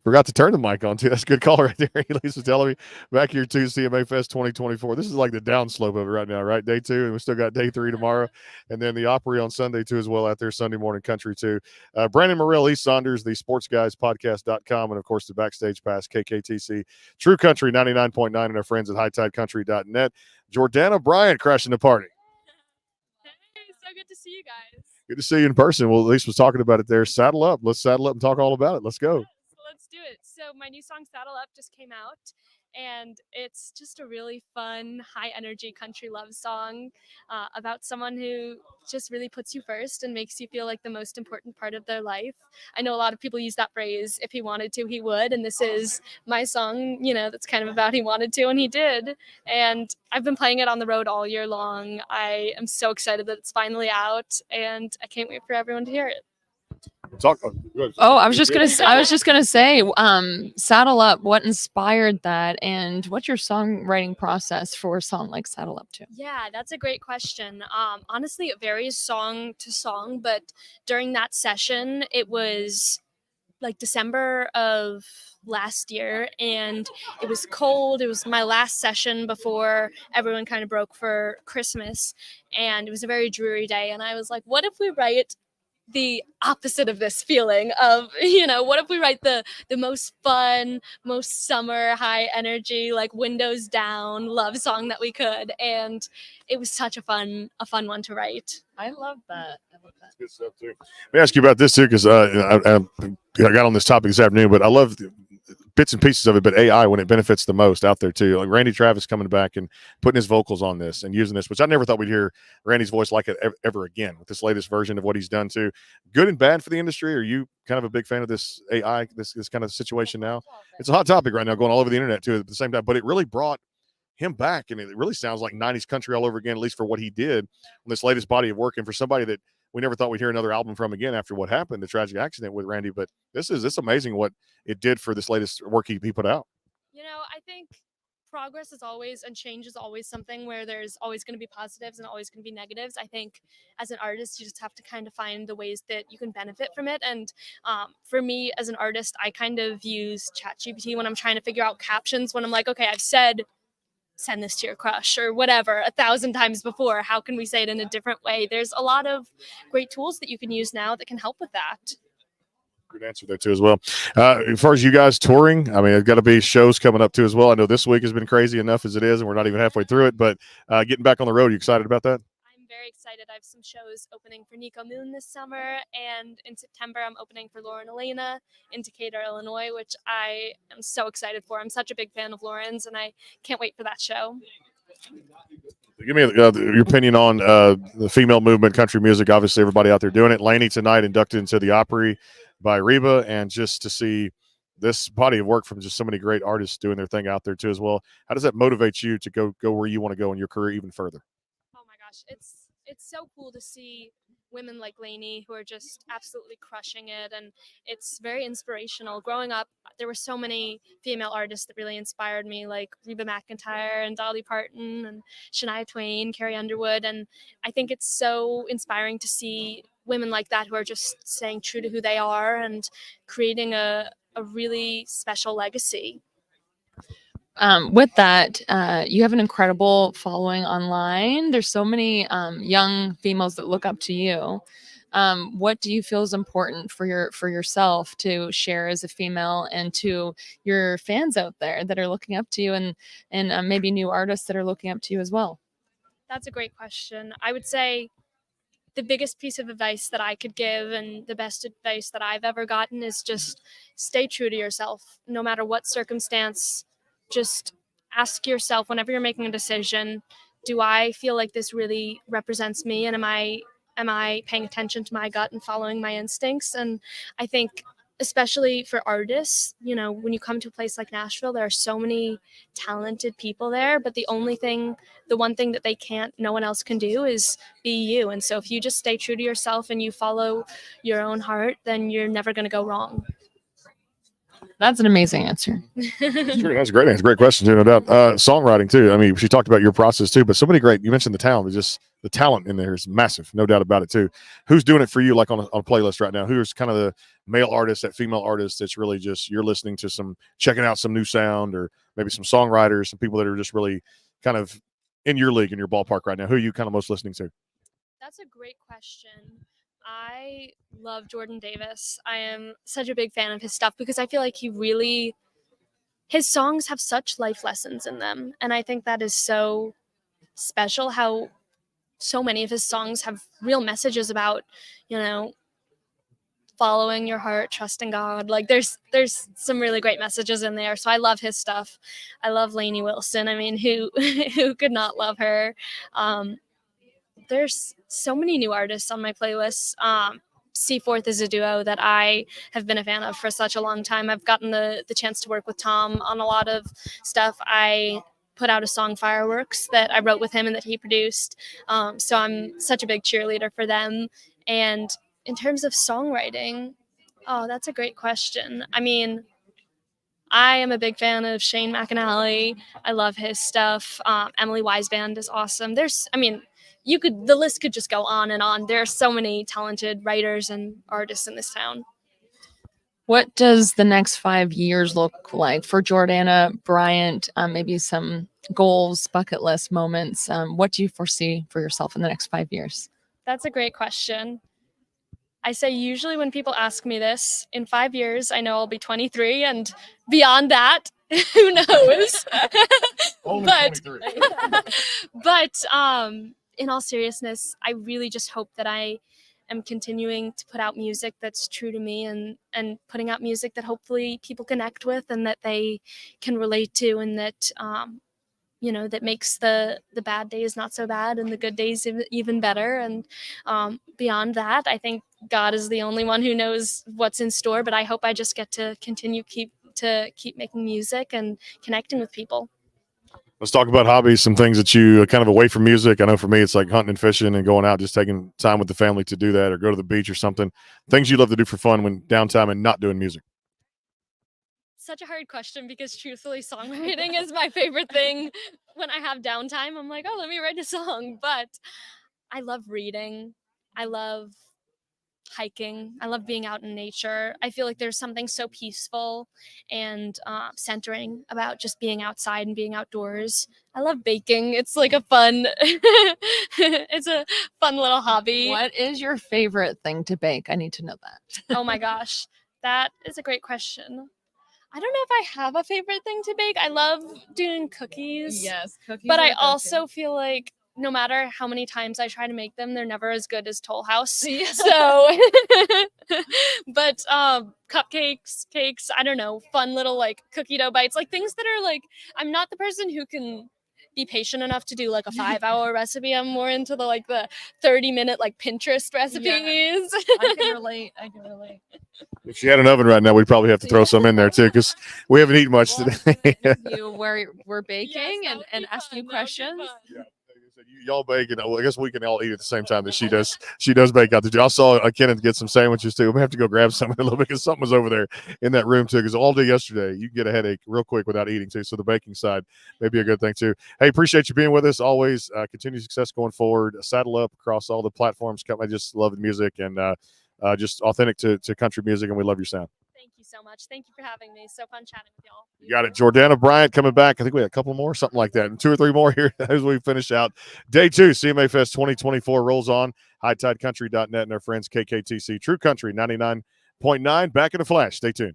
Forgot to turn the mic on too. That's a good call right there. Elise was telling me back here too, CMA Fest 2024. This is like the downslope of it right now, right? Day 2, and we still got day 3 tomorrow, and then the Opry on Sunday too as well out there, Sunday morning country too. Brandon Morrell, East Saunders, the sportsguyspodcast.com, and of course the Backstage Pass, KKTC, True Country 99.9, and our friends at hightidecountry.net. Jordana Bryant crashing the party. Hey, so good to see you guys. Good to see you in person. Well, Elise was talking about it there. Saddle up. Let's saddle up and talk all about it. Let's go. Yes, let's do it. So my new song Saddle Up just came out, and it's just a really fun, high energy country love song about someone who just really puts you first and makes you feel like the most important part of their life. I know a lot of people use that phrase, if he wanted to, he would, and this is my song, that's kind of about he wanted to, and he did. And I've been playing it on the road all year long. I am so excited that it's finally out, and I can't wait for everyone to hear it. I was just gonna say, Saddle Up. What inspired that, and what's your songwriting process for a song like Saddle Up too? Yeah, that's a great question. Honestly, it varies song to song, but during that session, it was like December of last year, and it was cold. It was my last session before everyone kind of broke for Christmas, and it was a very dreary day. And I was like, what if we write the opposite of this feeling of, what if we write the most fun, most summer, high energy, like windows down love song that we could. And it was such a fun one to write. I love that. Good stuff too. Let me ask you about this too, because I got on this topic this afternoon, but I love bits and pieces of it, but AI when it benefits the most out there too. Like Randy Travis coming back and putting his vocals on this and using this, which I never thought we'd hear Randy's voice like it ever again with this latest version of what he's done too. Good and bad for the industry. Are you kind of a big fan of this AI, this kind of situation now? It's a hot topic right now, going all over the internet too at the same time, but it really brought him back, and it really sounds like 90s country all over again, at least for what he did on this latest body of work, and for somebody that we never thought we'd hear another album from again after what happened, the tragic accident with Randy. But it's amazing what it did for this latest work he put out. I think progress is always, and change is always something where there's always going to be positives and always going to be negatives. I think as an artist, you just have to kind of find the ways that you can benefit from it. And for me as an artist, I kind of use ChatGPT when I'm trying to figure out captions, when I'm like, okay, I've said send this to your crush or whatever 1,000 times before. How can we say it in a different way? There's a lot of great tools that you can use now that can help with that. Good answer there too as well. As far as you guys touring, I mean, there's got to be shows coming up too as well. I know this week has been crazy enough as it is, and we're not even halfway through it, but getting back on the road, are you excited about that? I'm very excited. I have some shows opening for Nico Moon this summer, and in September I'm opening for Lauren Elena in Decatur, Illinois, which I am so excited for. I'm such a big fan of Lauren's, and I can't wait for that show. Give me your opinion on the female movement, country music. Obviously, everybody out there doing it. Lainey tonight inducted into the Opry by Reba, and just to see this body of work from just so many great artists doing their thing out there too as well. How does that motivate you to go where you want to go in your career even further? Oh my gosh, it's so cool to see women like Lainey who are just absolutely crushing it, and it's very inspirational. Growing up, there were so many female artists that really inspired me, like Reba McEntire and Dolly Parton and Shania Twain, Carrie Underwood, and I think it's so inspiring to see women like that who are just staying true to who they are and creating a really special legacy. With that, you have an incredible following online. There's so many young females that look up to you. What do you feel is important for yourself to share as a female, and to your fans out there that are looking up to you, and maybe new artists that are looking up to you as well? That's a great question. I would say the biggest piece of advice that I could give, and the best advice that I've ever gotten, is just stay true to yourself, no matter what circumstance. Just ask yourself whenever you're making a decision, do I feel like this really represents me, and am I paying attention to my gut and following my instincts? And I think especially for artists, when you come to a place like Nashville, there are so many talented people there, but the one thing that no one else can do is be you. And so if you just stay true to yourself and you follow your own heart, then you're never going to go wrong. That's an amazing answer. That's true. That's a great answer. Great question, too, no doubt. Songwriting, too. I mean, she talked about your process, too, but so many great, you mentioned the talent. Just the talent in there is massive, no doubt about it, too. Who's doing it for you, like on a playlist right now? Who's kind of the male artist, that female artist that's really just, you're listening to checking out some new sound, or maybe some songwriters, some people that are just really kind of in your league, in your ballpark right now? Who are you kind of most listening to? That's a great question. I love Jordan Davis. I am such a big fan of his stuff because I feel like his songs have such life lessons in them. And I think that is so special how so many of his songs have real messages about, you know, following your heart, trusting God. Like there's some really great messages in there. So I love his stuff. I love Lainey Wilson. I mean, who could not love her? There's so many new artists on my playlist. Seaforth is a duo that I have been a fan of for such a long time. I've gotten the chance to work with Tom on a lot of stuff. I put out a song, Fireworks, that I wrote with him and that he produced. So I'm such a big cheerleader for them. And in terms of songwriting, oh, that's a great question. I mean, I am a big fan of Shane McAnally. I love his stuff. Emily Weisband is awesome. The list could just go on and on. There are so many talented writers and artists in this town. What does the next 5 years look like for Jordana Bryant? Maybe some goals, bucket list moments. What do you foresee for yourself in the next 5 years? That's a great question. I say usually when people ask me this, in 5 years, I know I'll be 23, and beyond that, who knows? Only but 23. but in all seriousness, I really just hope that I am continuing to put out music that's true to me, and putting out music that hopefully people connect with and that they can relate to, and that that makes the bad days not so bad and the good days even better. And beyond that, I think God is the only one who knows what's in store, but I hope I just get to continue keep making music and connecting with people. Let's talk about hobbies, some things that you kind of away from music. I know for me, it's like hunting and fishing and going out, just taking time with the family to do that, or go to the beach or something. Things you love to do for fun when downtime and not doing music. Such a hard question because truthfully, songwriting is my favorite thing. When I have downtime, I'm like, oh, let me write a song. But I love reading. I love hiking. I love being out in nature. I feel like there's something so peaceful and centering about just being outside and being outdoors. I love baking. It's like it's a fun little hobby. What is your favorite thing to bake? I need to know that. Oh my gosh, that is a great question. I don't know if I have a favorite thing to bake. I love doing cookies. Yes, cookies. But I also feel like no matter how many times I try to make them, they're never as good as Toll House. Yeah. So, but cupcakes, cakes, I don't know, fun little like cookie dough bites, like things that are like, I'm not the person who can be patient enough to do like a 5-hour recipe. I'm more into the 30-minute like Pinterest recipes. Yeah. I can relate. If she had an oven right now, we'd probably have to throw some in there too, because we haven't eaten much today. Where we're baking and ask you questions. Yeah. Y'all bake, and I guess we can all eat at the same time that she does. She does bake out there. I saw Kenneth get some sandwiches too. We have to go grab some in a little bit because something was over there in that room too. Because all day yesterday, you can get a headache real quick without eating too. So the baking side may be a good thing too. Hey, appreciate you being with us. Always continued success going forward. Saddle up across all the platforms. I just love the music and just authentic to country music, and we love your sound. Thank you so much. Thank you for having me. So fun chatting with y'all. You got it. Jordana Bryant coming back. I think we had a couple more, something like that, and 2 or 3 more here as we finish out day 2. CMA Fest 2024 rolls on. HighTideCountry.net and our friends KKTC True Country 99.9. Back in a flash. Stay tuned.